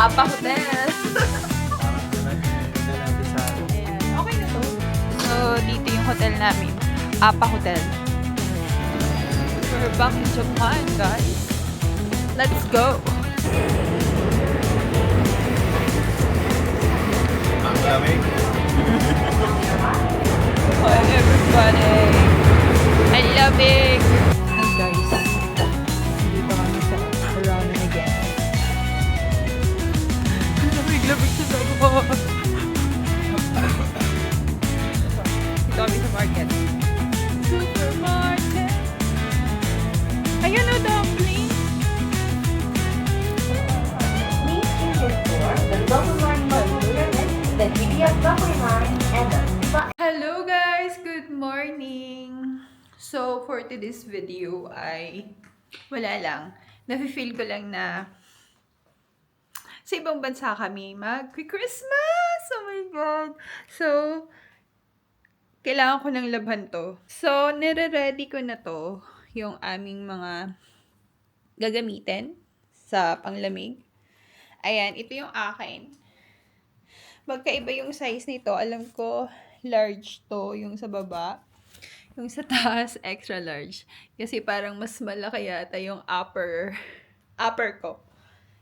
Apa Hotel. Ayan. Okay na to. So, dito yung hotel namin. Apa Hotel. We're back in Japan, guys. Let's go. Ang lamig. Hi, everybody. I love it. Hey, guys. Dito kami sa Ramen again. Lamig sa dalawa. Dito kami sa market. Supermarket. Ayun o, dumpling. Please choose your store, the Local Line Local Pyramid, the GBF Subway Line, and the Viva. Hello guys! Good morning! So, for today's video ay wala lang. Nafe-feel ko lang na sa ibang bansa kami mag-Christmas! Oh my God! So, kailangan ko ng labhan to. So, nire-ready ko na to yung aming mga gagamitin sa panglamig. Ayan, ito yung akin. Magkaiba yung size nito. Alam ko, large to yung sa baba. Yung sa taas, extra large. Kasi parang mas malaki yata yung upper ko.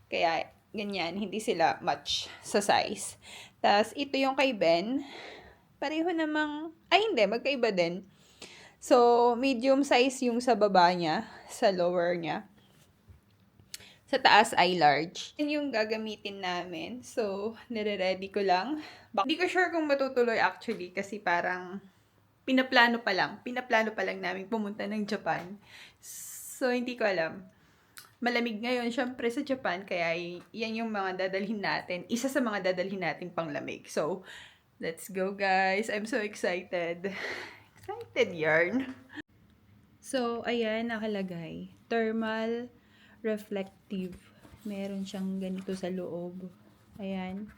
Kaya, ganyan. Hindi sila match sa size. Tapos, ito yung kay Ben. Pareho namang, ay hindi, magkaiba din. So, medium size yung sa baba niya, sa lower niya. Sa taas ay large. Yan yung gagamitin namin. So, nire-ready ko lang. Hindi ko sure kung matutuloy actually kasi parang pinaplano pa lang. Pinaplano pa lang namin pumunta ng Japan. So, hindi ko alam. Malamig ngayon, syempre sa Japan, kaya yan yung mga dadalhin natin. Isa sa mga dadalhin natin panglamig. So, let's go guys. I'm so excited. Excited yarn. So, ayan, nakalagay. Thermal reflective. Meron siyang ganito sa loob. Ayan.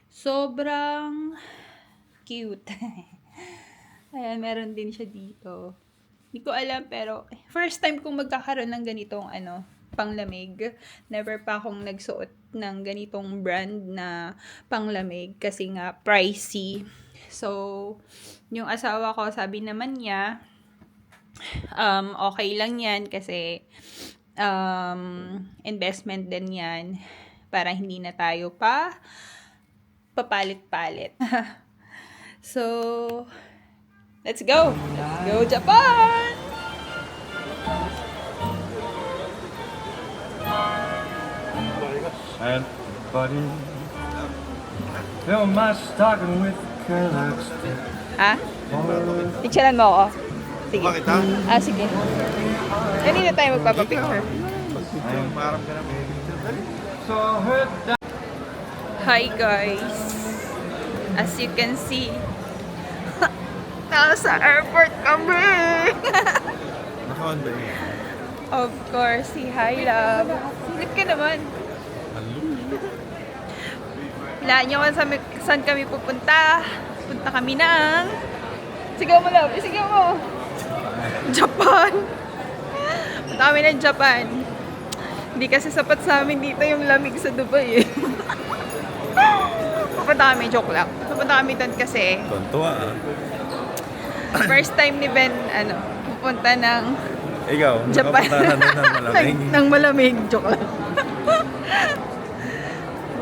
Sobrang cute. Ayan, meron din siya dito. Hindi ko alam, pero first time kong magkakaroon ng ganitong panglamig. Never pa akong nagsuot ng ganitong brand na panglamig kasi nga pricey. So, yung asawa ko, sabi naman niya, okay lang yan kasi investment din yan para hindi na tayo papalit-palit. So, let's go! Let's go Japan! And buddy, you're my talking with Kellogg's. Ha? Picturean mo ako? Sige. Bakit ha? Sige. Kanina tayo magpapapicture. Ayun, parang ka na may So heard that. Hi guys! As you can see, nasa airport kami! Naka-on ba yun? Of course, si Hi Love. Silip ka naman. Hilaan nyo kung saan kami pupunta. Punta kami ng... Sigaw mo, Love. Sigaw mo. Japan. Punta kami ng Japan. Hindi kasi sapat sa amin dito yung lamig sa Dubai eh. Pupunta kami, joke lang. Pupunta kami doon kasi Tontuwa ah. first time ni Ben, pupunta ng Ikaw, Japan. nakapuntahan din ng malamig. Nang malamig, joke lang.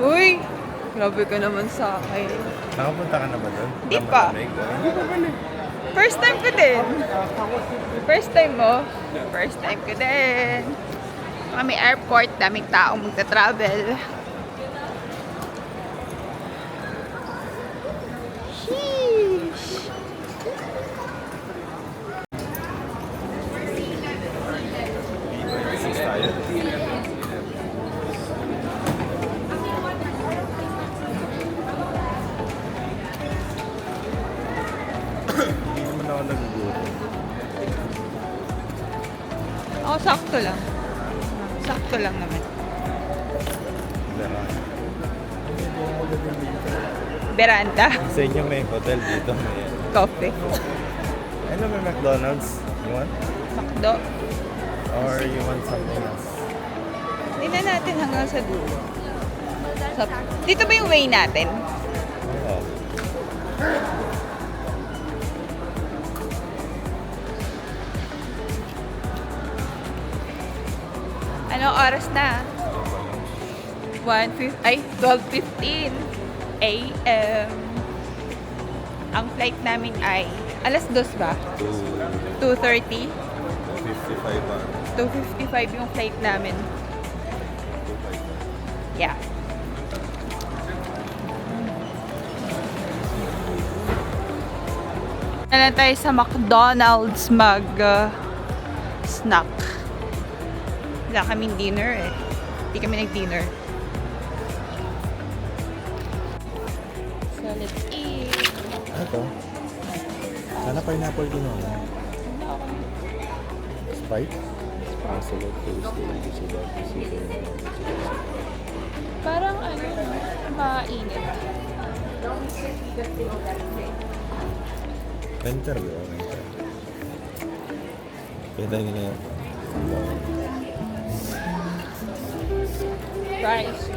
Uy, grabe ka naman sa akin. Nakapunta ka na ba doon? Di Ng pa. malamig? First time ko din. First time mo? First time ko din. Kami airport, daming taong magta-travel. Sheesh. Sis tayo. Hindi naman ako nagugutom. Ako, sakto lang. Sakto lang naman. Veranda. Sa inyo may hotel dito. May Coffee. ano may McDonald's? You want? Makdo. Or you want something else? Hindi na natin hanggang sa dulo. So, dito ba yung way natin? Oo. Anong oras na? 12:15 a.m. Ang flight namin ay alas 2 ba? 2:30? 55 ba? 2:55 yung flight namin. Yeah. Na tayo sa McDonald's snack. Wala kaming dinner eh. Hindi kami nag-dinner. So, let's eat. Ito. Sana pineapple din ako. Sprite? Absolute taste. Parang ano, mainit. Enter ba? Enter. Pwede nyo na yan. Rice.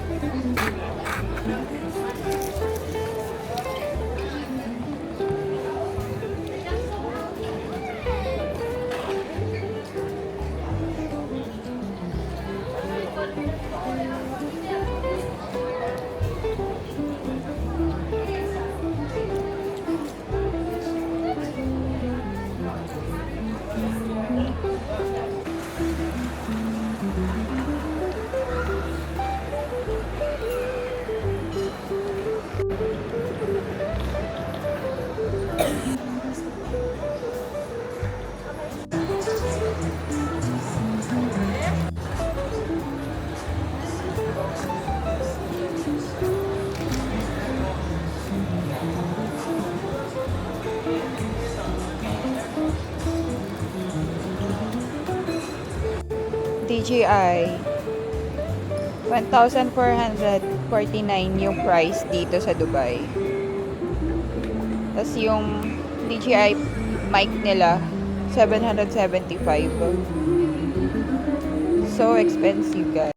DJI 1,449 yung price dito sa Dubai. Tapos yung DJI mic nila 775. So expensive, guys.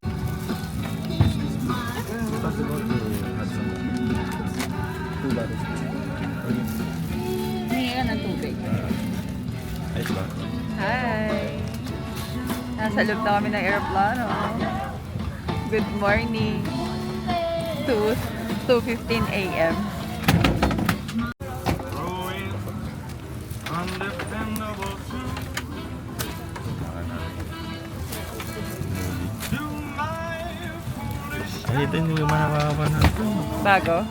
Hindi ka ng tubig. Ayos ba? Hi! Nasa loob na kami ng aeroplano. Good morning. 2:15 a.m. Ay, ito yung mahaba na ito. Bago?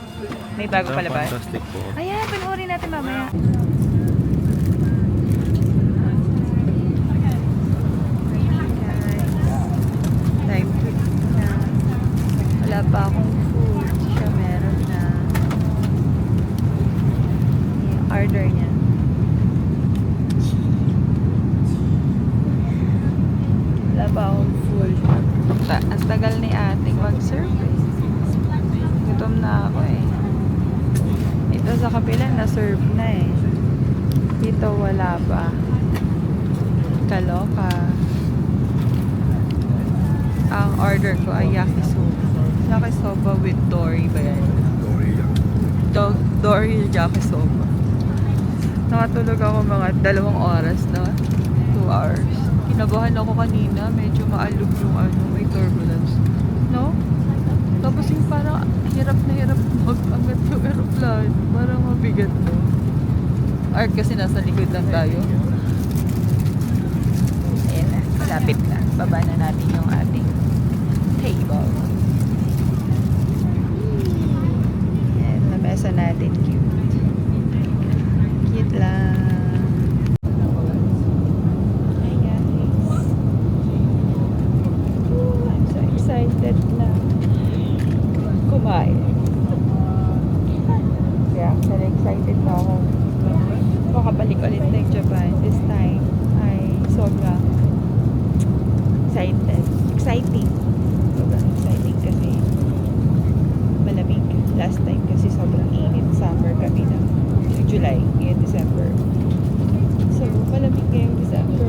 May bago pala ba? Fantastic po. Ayan, panoorin natin mamaya. Live food na. Wala pa akong food. Siya meron na. Yung order niya. Wala pa akong food. Ang tagal ni ating mag-serve eh. Gutom na ako eh. Ito sa kabila na-serve na eh. Dito wala pa. Kaloka. Ang order ko ay yakisoba. Yakisoba with dory ba yan? Dory yakisoba. Nakatulog ako mga 2 oras na. 2 hours. Kinabahan ako kanina. Medyo maalog yung may turbulence. No? Tapos yung parang hirap na hirap mag-angat yung aeroplano. Parang mabigat no? Art kasi nasa likod lang tayo. Ayan na. Malapit na. Baba na natin yung ating table. Ayan. Lamesa natin. Cute. Cute lang. Hi guys. I'm so excited na kumain. Kaya actually excited na ako makabalik ulit ng Japan. This time ay sobrang exciting. Sobrang exciting kasi malamig. Last time kasi sobrang init. Summer kami na July, ngayon December. So malamig ngayong December.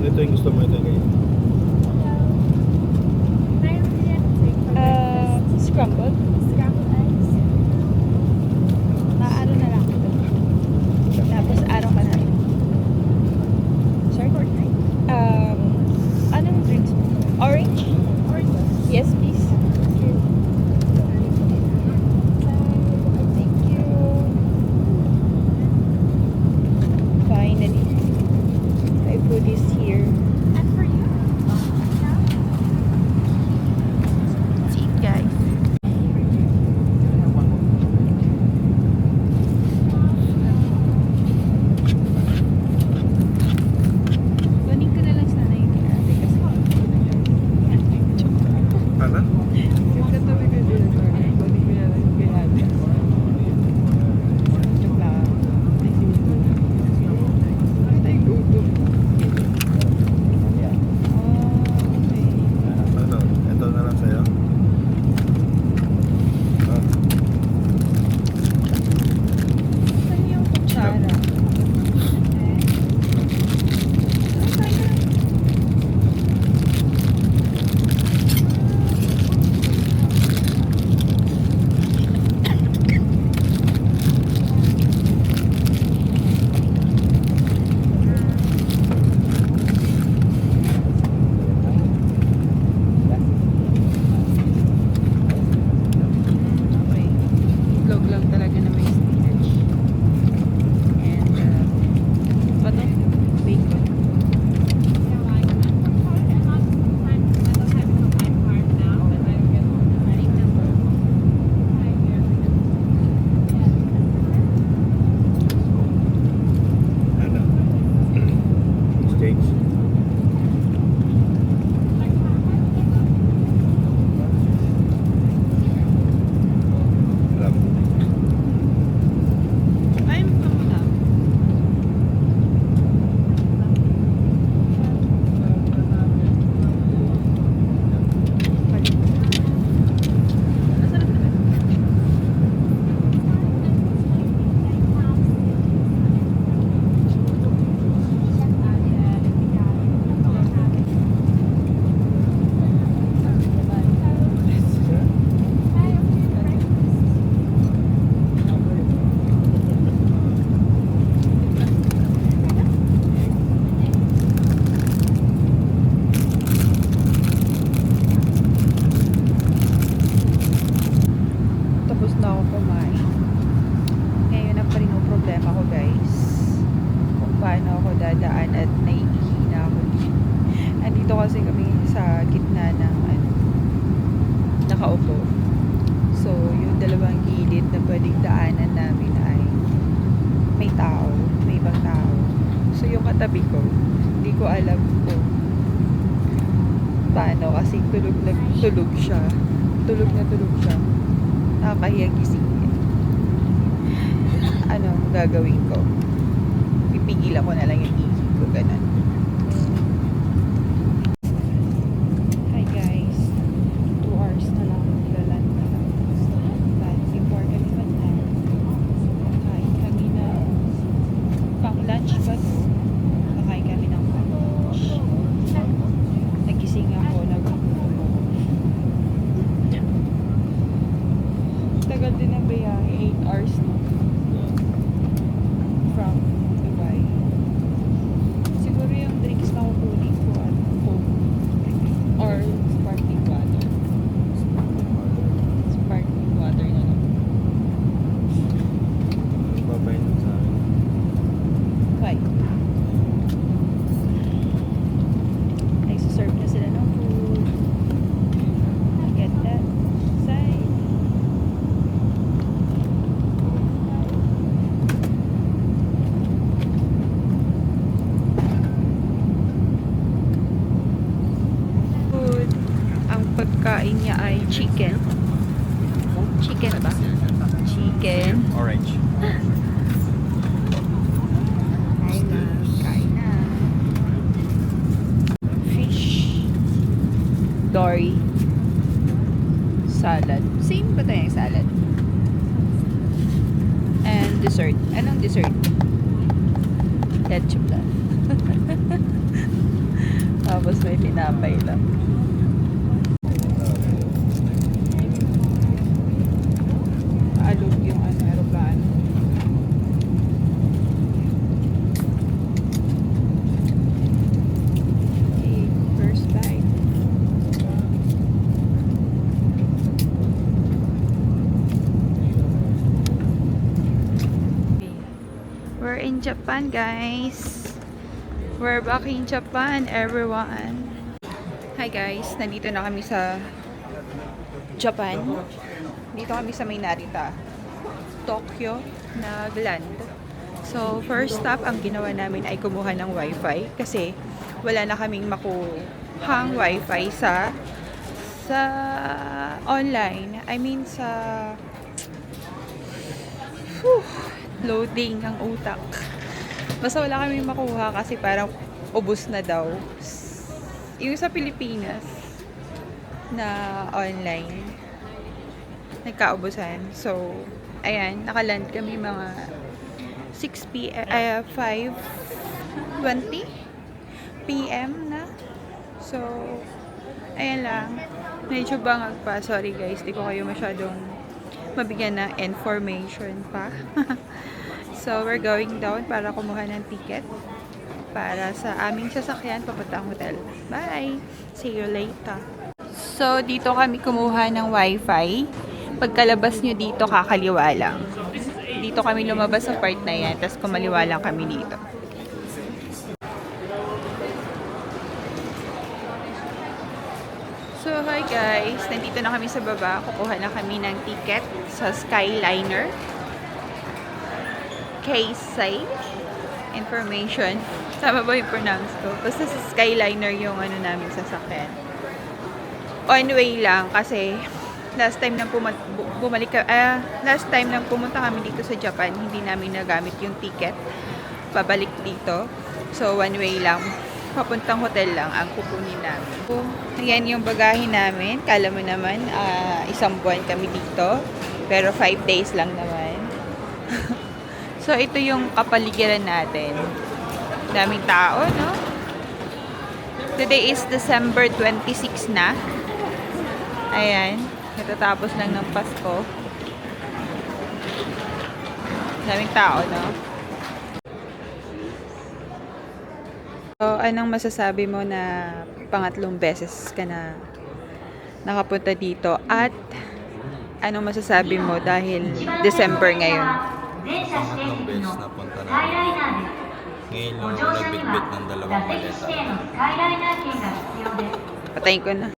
ito yung gusto mo, ito yung ganyan. Scrambled. Maano na lang ito. Tapos araw ka na. Sorry? Anong drinks mo? Orange? Yes, please. Thank you. Finally. I put this here. Let's eat, guys. Kunin ko na lang sana yung kinate kasi Ano? yung katabi ko dito, kunin ko na lang yung kinate. Joke lang. Ay, gutom. Okay. Ano? Ito na lang sa'yo. Ah, Saan yung kutsara? Okay. Itlog lang talaga na may spinach. And, ano? Bacon. ano? Exchange. Alam. Ay, ano na? Nasaan na? Tapos na ako kumain. Ngayon na pa rin ang problema ko, guys. Kung paano ako dadaan at naiihina ako. Andito kasi kami sa gitna ng nakaupo. So, yung dalawang gilid na pwedeng daanan namin ay may tao, may ibang tao. So, yung katabi ko, hindi ko alam kung paano kasi tulog na tulog siya. Tulog na tulog siya. Nakakahiya gisingin. Ano ang gagawin ko? Pipigilan ko na lang yung isip ko, ganun. Hi guys. 2 hours na lang maglaland na kami. But before kami mag-land, kakain kami ng pang lunch ba to? Kakain kami ng pang lunch. Nagising ako, nagkakulong ako. Tagal din ang biyahe, 8 hours na. From Dubai. Siguro yung drinks na kukunin ko at Coke or sparkling water. Sparkling water na lang. Babay nun sa akin. Why? Nagsiserve na sila ng food. Get that side. Food. Ang pagkain niya ay chicken. Chicken ba? Chicken. Orange. Kain na. Kain na. Fish. Dory. Salad. Same ba tayo yung salad? And dessert. Anong dessert? Ketchup lang. Tapos may tinapay lang. Alog yung aeroplano. Okay, first bite. We're in Japan, guys. We're back in Japan, everyone. Hi guys, nandito na kami sa Japan. Dito kami sa may Narita, Tokyo, nagland. So, first stop, ang ginawa namin ay kumuha ng wifi kasi wala na kaming makuhang wifi sa online. I mean sa loading ang utak. Basta wala kami makuha kasi parang ubos na daw. Yung sa Pilipinas na online, nagkaubusan. So, ayan, nakaland kami mga 6 p.m. 5:20 p.m. na. So, ayan lang. Medyo bangag pa. Sorry guys, di ko kayo masyadong mabigyan ng information pa. So, we're going down para kumuha ng ticket para sa aming sasakyan papuntang hotel. Bye! See you later. So, dito kami kumuha ng wifi. Pagkalabas nyo dito, kakaliwa lang. Dito kami lumabas sa part na yan, tapos kumaliwa lang kami dito. So, hi guys! Nandito na kami sa baba. Kukuha na kami ng ticket sa Skyliner. Case information. Tama ba yung pronounce ko? Basta sa Skyliner yung ano namin sasakyan. On way lang kasi last time nang last time nang pumunta kami dito sa Japan, hindi namin nagamit yung ticket pabalik dito. So one way lang. Papuntang hotel lang ang kukunin namin. So, ayan yung bagahe namin. Kala mo naman, 1 buwan kami dito. Pero 5 days lang naman. So, ito yung kapaligiran natin. Daming tao, no? Today is December 26 na. Ayan. Natatapos lang ng Pasko. Daming tao, no? So, anong masasabi mo na pangatlong beses ka na nakapunta dito? At anong masasabi mo dahil December ngayon? Pangatlong beses na punta namin. Ngayon yung nagbitbit ng 2 maleta. Patayin ko na.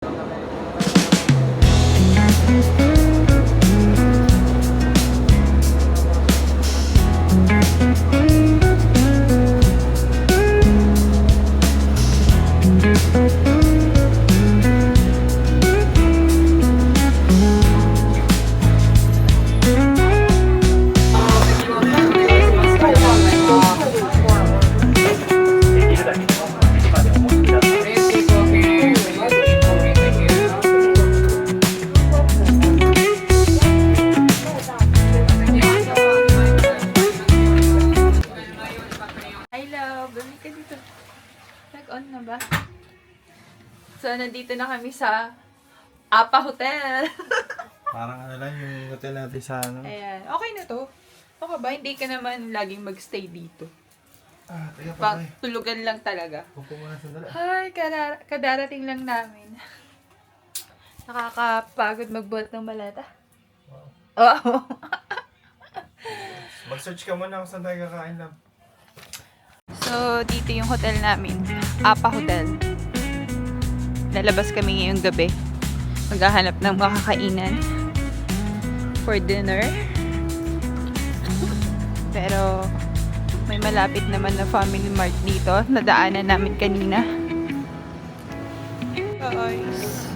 Nag-on na ba? So, nandito na kami sa Apa Hotel. Parang ano lang yung hotel natin sa ano. Ayan. Okay na to. Okay ba? Hindi ka naman laging magstay dito. Teka pa tayo. Tulugan lang talaga. Upo muna sandali. Ay, kadarating lang namin. Nakakapagod magbuhat ng maleta. Wow. Mag-search ka muna kung saan tayo kakain lang. So, dito yung hotel namin. Apa Hotel. Lalabas kami ngayong gabi. Maghahanap ng makakainan for dinner. Pero, may malapit naman na Family Mart dito. Nadaanan namin kanina. Guys.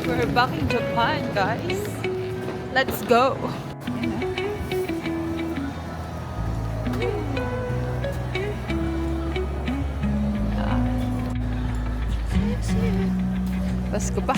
We're back in Japan, guys. Let's go. Pasko pa.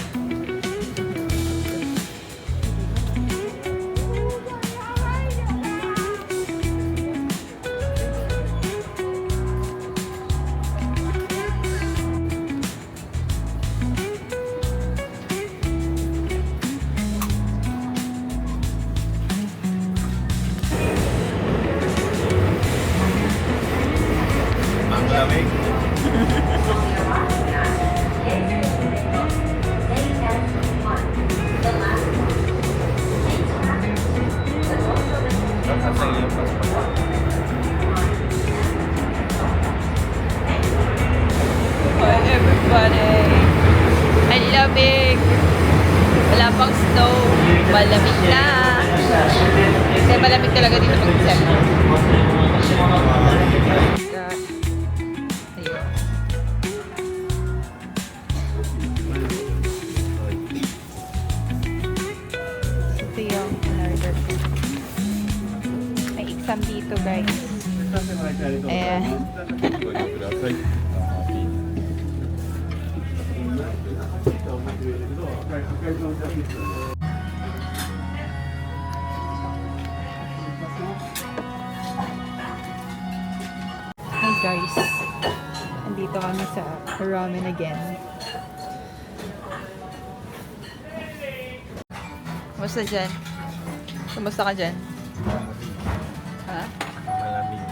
Nasa iyo pa. Hi everybody! Ang lamig! Wala pang snow. Malamig na. Kasi malamig talaga dito pag December. Ayun. Ito yung in-order ko. May exam dito guys. Ayan. Hey guys, andito kami sa ramen again. Kumusta dyan? Kumusta ka dyan? Ha? Malamig.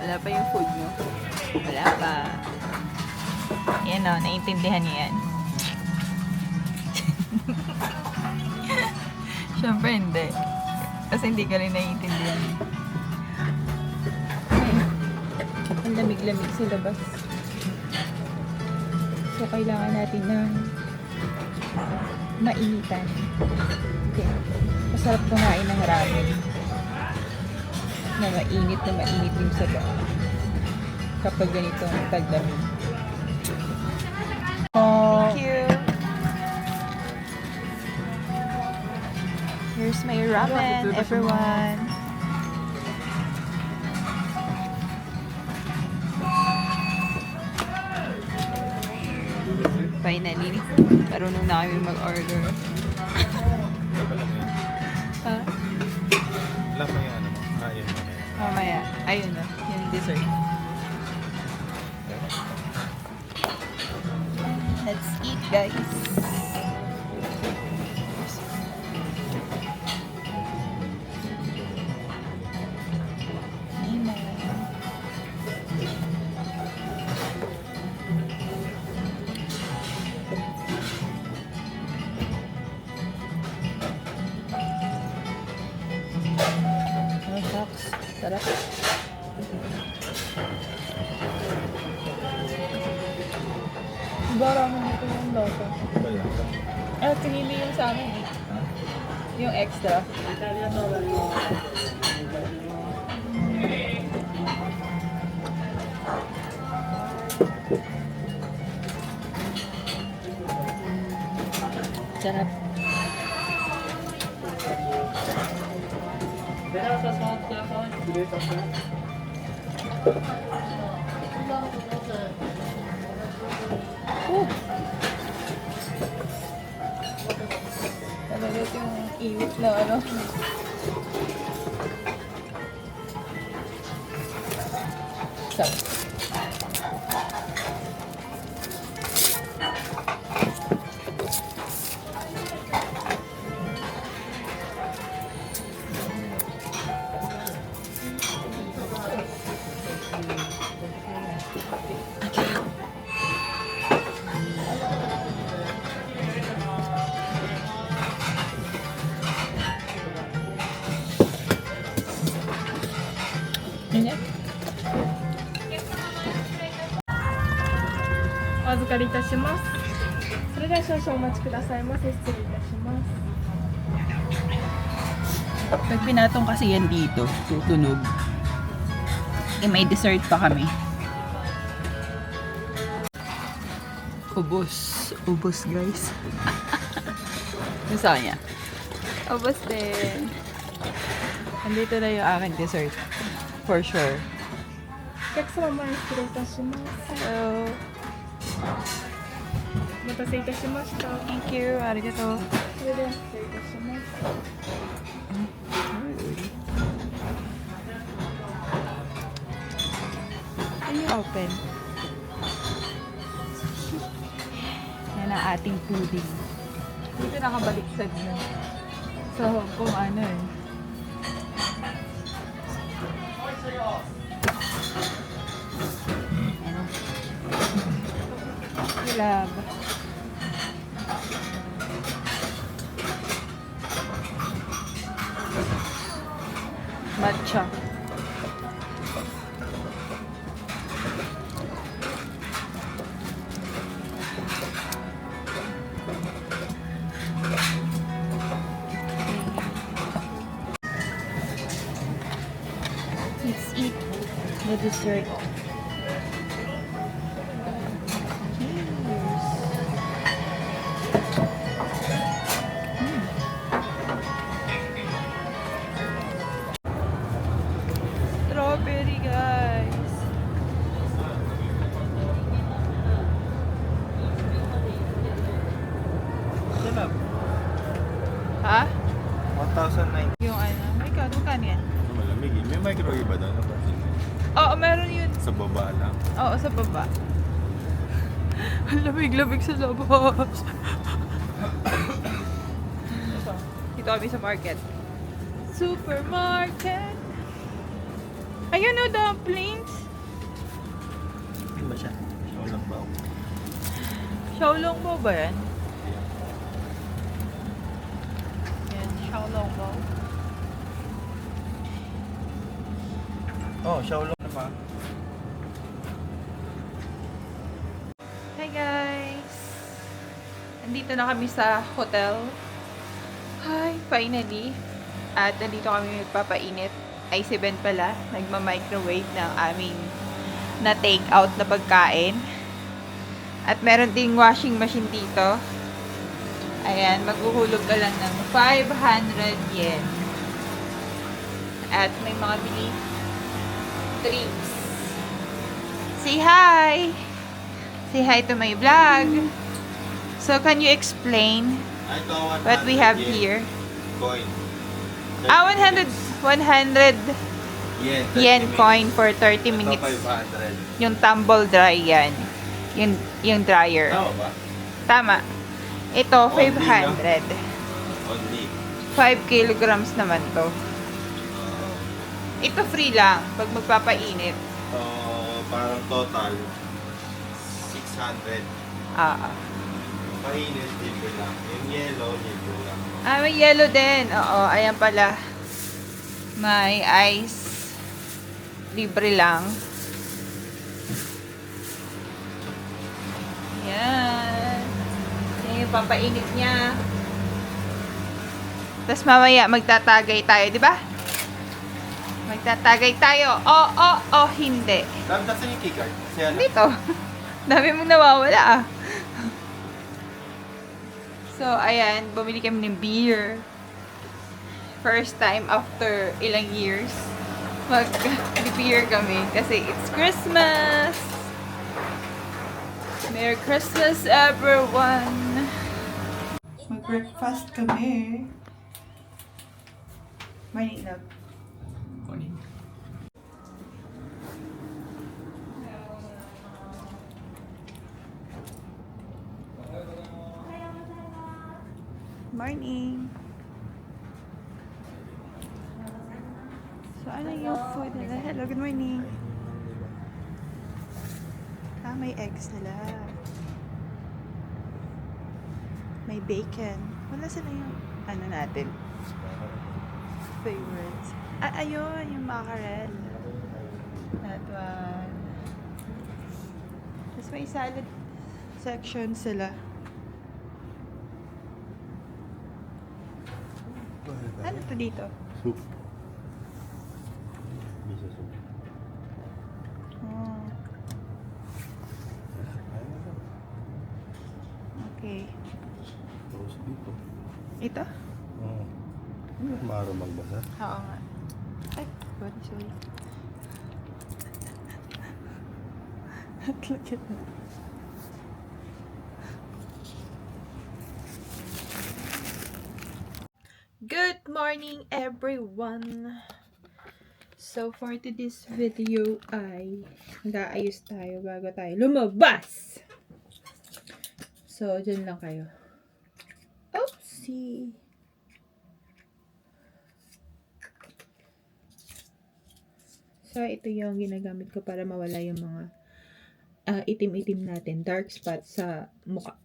Wala pa yung food mo? Wala pa. Yan o, naiintindihan niyo yan. Siyempre hindi. Kasi hindi ka rin naiintindihan. Ang lamig-lamig sa labas. So, kailangan natin ng mainitan. Okay. Masarap kumain ng ramen. Na mainit yung sabaw. Kapag ganito ang taglamig. Thank you! Here's my ramen, everyone! Finally, marunong na kami mag-order. Ha? Wala pa yung ano mo. Yun mo na yun. Mamaya. Ayun na, yung dessert. Let's eat, guys. Oh, shucks. Sarap. Bara mo dito yung lasa. Wala ka. Ah, tinili yung sa amin eh. Yung extra. Sarap. Talaga yung iwit na ano. Sarap. Yun yan. お預かりいたします。それでは少々お待ちくださいませ。失礼いたします。 Pag pinatong kasi yan dito, tutunog. Eh, may dessert pa kami. Ubos. Ubos, guys. Gusto niya. Ubos din. Andito na yung aking dessert. For sure. お客様前失礼いたします。 So, お待たせいたしました。 thank you. Arigato. それでは失礼いたします。 Open. Yan ang ating pudding. Dito nakabaliktad na. So, kung ano eh. Ano? We love. Matcha. Let's eat the dessert. Strawberry, guys. Sarap. Ha? 1,009. Yung ano? Oh my God, magkano yan? Malamig eh. May microwave ba doon? Oo, meron yun. Sa baba lang. Oo, sa baba. Ang lamig-lamig sa labas. Ito. Dito kami sa market. Supermarket. Ayun o, dumplings. Hindi ba siya? Ikaw lang ba? Xiaolong mo ba yan? Yan, xiaolong mo. Oh, Shaolong na pa. Hi guys! Nandito na kami sa hotel. Hi, finally. At nandito kami magpapainit. Ay, si Ben pala. Nagma-microwave ng aming na take out na pagkain. At meron ding washing machine dito. Ayan, maghuhulog ka lang ng 500 yen. At may mga mini drinks. Say hi! Say hi to my vlog. So, can you explain what we have here? Coin. 100 yen coin for 30 Ito minutes. 500. Yung tumble dry yan. Yung dryer. Tama ba? Tama. Ito, Only 500. Only. 5 kilograms naman to. Ito free lang pag magpapainit. So, parang total 600. Painit, libre lang. Yung yellow, libre lang. May yellow din. Oo, ayan pala. May ice. Libre lang. Yan. Yan yung papainit niya. Tapos mamaya magtatagay tayo, di ba? Magtatagay tayo. Hindi. Dami kasi yung keycard. Kasi ano? Dito. Dami mong nawawala ah. So, ayan. Bumili kami ng beer. First time after ilang years. Mag-beer kami. Kasi it's Christmas! Merry Christmas, everyone! Mag-breakfast kami. Morning, love. Morning. Morning. So, ano yung food nila? Hello, good morning. May eggs nila. May bacon. Wala sila yung, ano natin, favorites. Ayun, yung mackerel. That one. Tapos may salad section sila. Ano to dito? Soup. Miso soup. Oh. Okay. Tapos dito. Ito? Oo. Maro magbasa. Oo nga. Ay, sorry. Look at that. Good morning, everyone! So, for today's video ay mag-aayos tayo bago tayo lumabas! So, dyan lang kayo. Oopsie! So, ito yung ginagamit ko para mawala yung mga itim-itim natin, dark spot sa mukha.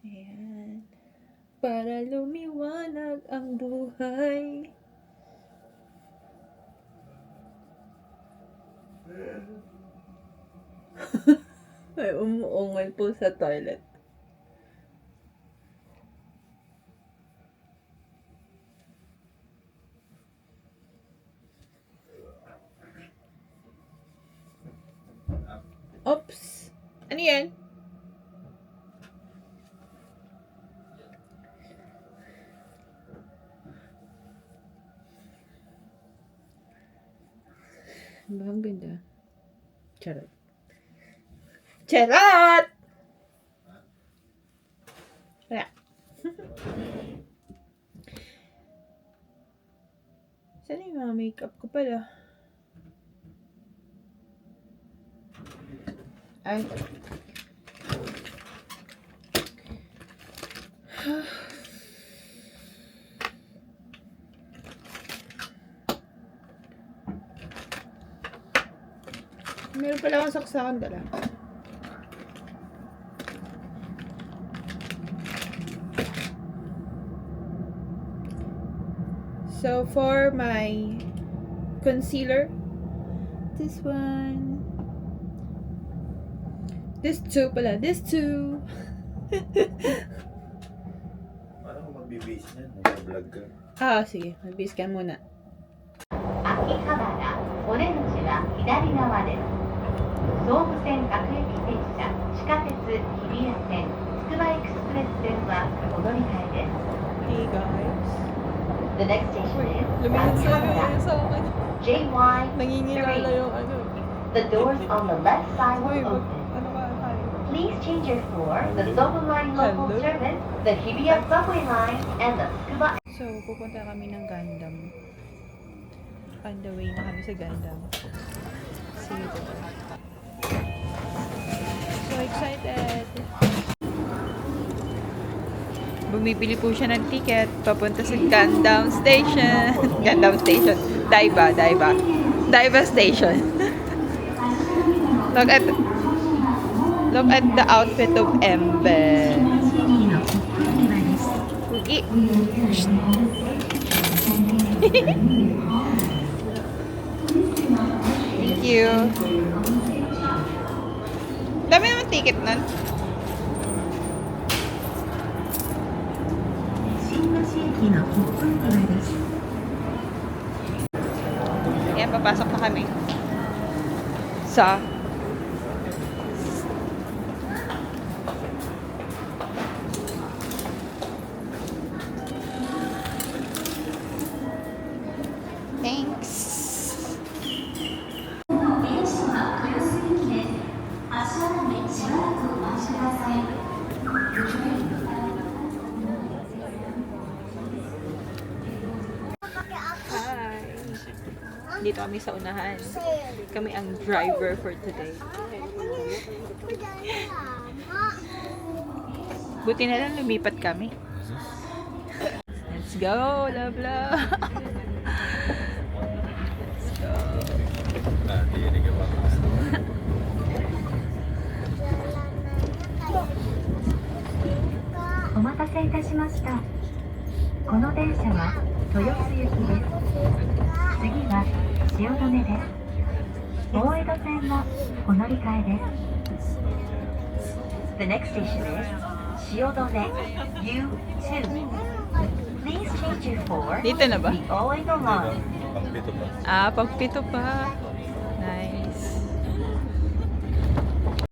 Ayan. Para lumiwanag ang buhay. Ay, umuungal po sa toilet. Oops! Ano yan? Ba, ang ganda. Charot. Charot! Wala. Saan yung mga makeup ko pala? Ay. Meron pala akong saksakan dala. So, for my concealer, this one. This two pala. This two. Parang magbibase niyan, mag-vlog ka. Sige. Mag-base ka muna. 秋葉原オレンジは左側です。総武線各駅停車、地下鉄日比谷線、つくばエクスプレス線はお乗り換えです。 Hey guys. The next station is Luminis na Akihabara sa akin. JY3. Nangingilala yung ano. The doors on the left side Uy, will open. ano ba tayo? Please change your floor, the Sobu Line local Hello? service, the Hibiya subway line, and the Tsukuba. So, pupunta kami ng Gundam. On the way na kami sa Gundam. See you there. So excited! Bumibili po siya ng ticket papunta sa Gundam Station. Gundam Station. Daiba Station. Look at the outfit of Ember. Thank you. Dami naman ticket nun. Ayan, papasok na kami. Sa Thanks. Hi. Dito kami sa unahan. Kami ang driver for today. Buti na lang lumipat kami. Let's go, love. Let's go. Dinig ka ba? お待たせいたしました。この電車は豊洲行きです。次は汐留です。大江戸線のお乗り換えです。The next station is 汐留 U2. Please change your floor. Dito na ba? The Oedo line. Pang pito pa. Pagpito pa.